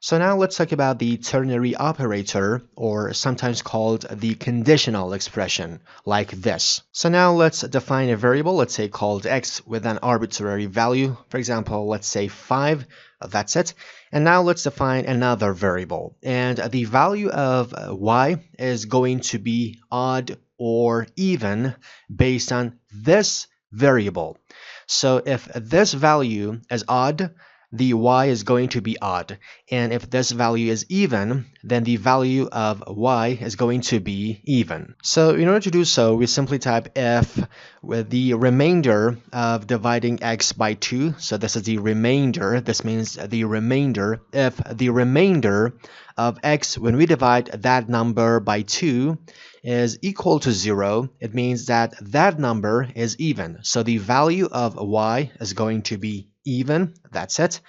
So now let's talk about the ternary operator, or sometimes called the conditional expression, like this. So now let's define a variable, let's say called x, with an arbitrary value. For example, let's say 5, that's it. And now let's define another variable. And the value of y is going to be odd or even based on this variable. So if this value is odd, the y is going to be odd. And if this value is even, then the value of y is going to be even. So in order to do so, we simply type if with the remainder of dividing x by 2. So this is the remainder. This means the remainder. If the remainder of x, when we divide that number by 2, is equal to 0, it means that that number is even. So the value of y is going to be even, that's it.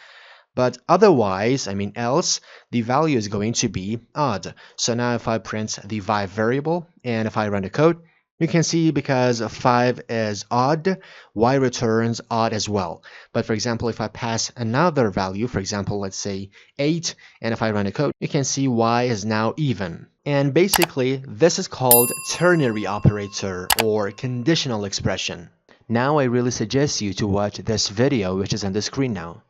But otherwise, else, the value is going to be odd. So now if I print the y variable and if I run the code, you can see because 5 is odd, y returns odd as well. But for example, if I pass another value, for example, let's say 8, and if I run the code, you can see y is now even. And basically, this is called ternary operator or conditional expression. Now I really suggest you to watch this video which is on the screen now.